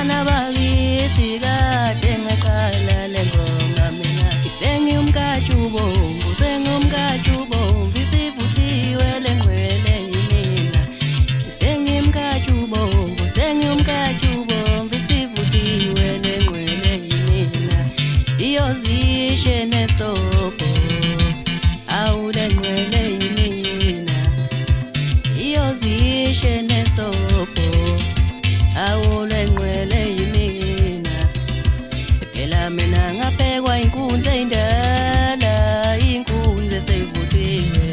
bafana bakithi kade ngaqala lengoma mina sengiyumkajubomvu isivuthiwe lengwele yimina sengiyumkajubomvu isivuthiwe lengwele yimina iyozishe nesobho awulengwele yimina iyozishe nesobho awulengwele yimina phela mina ngaphekwa inkunzi endala inkunzi esivuthiwe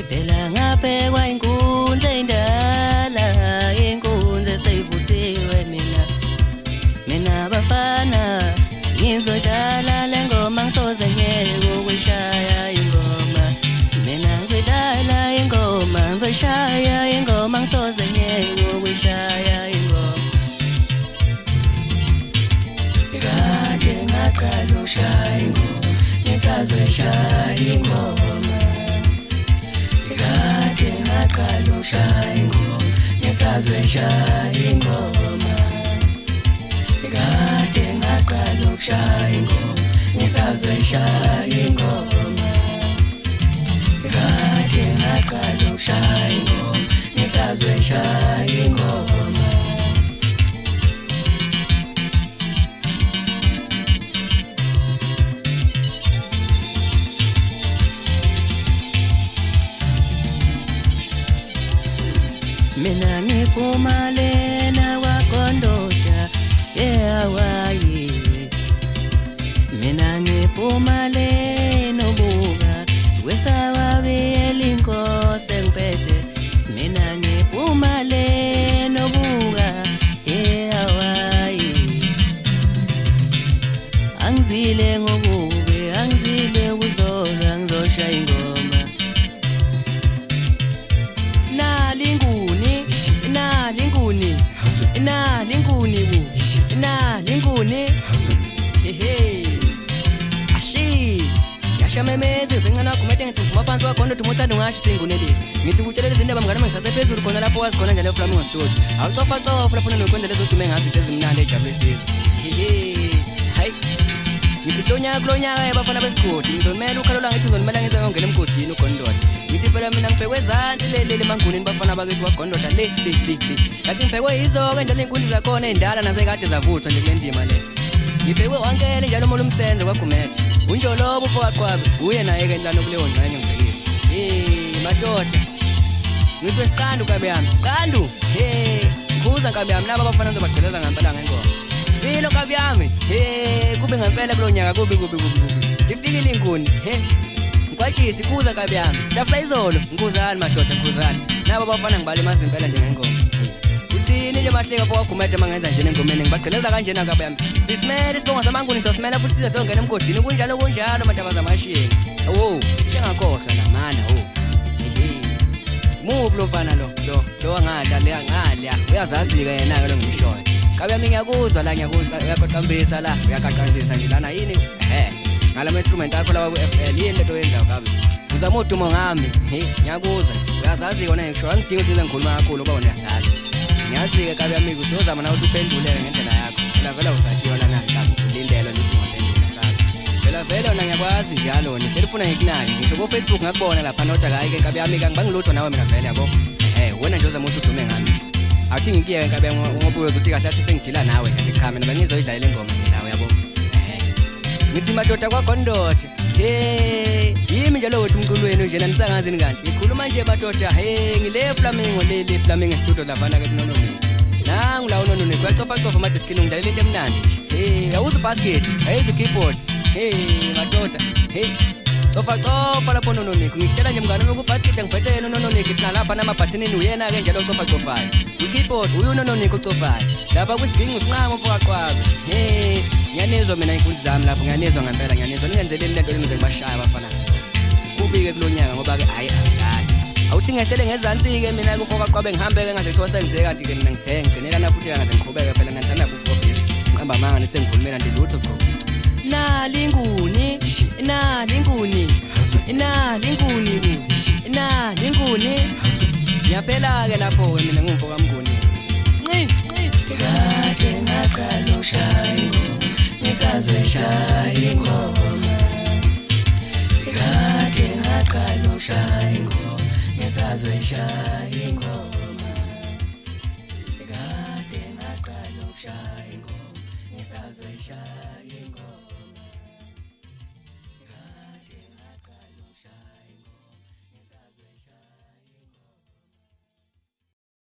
phela ngaphekwa inkunzi endala inkunzi esivuthiwe mina bafana ngizodlala lengoma ngisoze ngeke ukuyishaya ingoma mina ngizodlala ingoma ngizoshaya ingoma ngisoze ngeke ukuyishaya ingoma kade ngaqala ushaya ingoma ngisazoshaya ingoma kade ngaqala ushaya ingoma ngisazoshaya ingoma kade ngaqala ushaya ingoma ngisazoshaya ingoma kade ngaqala ushaya ingoma ngisazoshaya ingoma mina ngiphumalela wakondoda ehawaii mina ngiphumalela ubuka wesawabiyela inkosi engiphethe mina ngiphumalela ubuka ehawaii angizile ngobubi angizile ukuzolwa ngizoshaya ingoma linguni hehe ashi yashamemeze vingana kumete ngithi maphansi wakho uthumuthanda ngasho ingune lezi ngithi kutshelele izindaba mngane ngisasephezulu khona lapho wazi khona njalo Flamingo Studio awucofa lapho nokwenza lezo dume ngazi into ezimnandi ejabulisizo hehe hayi ngithi kulonyaka yabafana besigodi ngizomela ukhalolwa ngithi ngizomela ngize ngongena emgodini uGondoda ngithi phela mina ngibhekwe ezansi leli emangunini bafana bakithi waGondoda le kanti ngibhekwe yizo-ke njalo iy'nkunzi zakhona ey'ndala nasekade zavuthwa nje kule ndima le ngibhekwe wankele njalo umola umsenze kwagumede unjolobo ufowaqwabe uye naye-ke njalo kuleyo ngxenye ngibhekile madoda ngithi wesiqandu kabe yami siqandu ngikhuza kabe yami laba abafana ngizobagceleza ngempela ngengoma Vilo kavyami kube ngempela kulo nyaka kubi ifikile inguni ngikwatshisi kuza kabyami stafla izolo ngikuzani madoda ngikuzani nabo bafana ngibale mazimpela nje ngengoma uthini nje mahleka fo wagumede mangenza nje engomeni ngibagceleza kanjena kabyami sisimele sibonga samanguni sosimela futhi size songena emgodini kunjalo madaba zamashiyeni shengakhohlwa namana mubi lo mfana lo ngadla uyazazi-ke yena-ke lo ngishoyo kabyami ngiyakuzwa la uyakoqambisa la uyaqaqanzisa nje lana yini ngala ma-instrument akho lawa ku-FL yini lento yenzayo kabe uzama udumo ngami ngiyakuzwa uyazazi kona ngisho angidinga ukuthi ngikhuluma kakhulu uba uyazazi ngiyazi-ke kabyami usozama nawe ukuthi uphenduleke ngendlela yakho phela vele usatshiwa lana kabe ulindelwa ukuthi ungaphendula sazi phela vele wona ngiyakwazi njalo wona hleli ufuna ngikunake ngisho ko-Facebook ngakubona lapha noda kayi-ke kabyami-ke angibangilutho nawe mina vele yabo wena nje uzama ukuthi udume ngami awuthi ngikuyeke kabe ngoba uyozuthi kahle athi sengidila nawe kanti cha mina bengizoyidlalela ingoma ngilawe yabo ngithi madoda kwaGondoda yimi njalo wethi umculweni njena nisangazini kanti ngikhuluma nje madoda ngile Flamingo Studio laphana ke kunononi nangu la unononi kwacofa amadiskini ngidlalela into emnandi awuzi basket ayizi keyboard madoda cofa lapho nononi ngikutshela nje mngane wami kubasket ngiphethe yena nononi ngithi lapha namabhathinini uyena ke njalo cofayo ikeyboard uyu nononi ucofayo lapha kwisidingo sinqamo foqaqwabe ngiyanezwa mina inkunzi zami lapho ngiyanezwa ngempela ngiyanezwa ningenzeleni lento lengize ngibashaya abafana kubike kulonyaka ngoba ke hayi adlali awuthi ngehlele ngezansi-ke mina kufoqaqwabe ngihambe-ke ngaze kuthiwa sengithe kanti-ke mina ngigcinela na futhi ngaze ngiqhubeke phela ngithanda kuprofisa ngiqamba amanga nisengikhulumela nje lutho qho ngiyaphelake lapho mina ngumfo kaMnguni shaya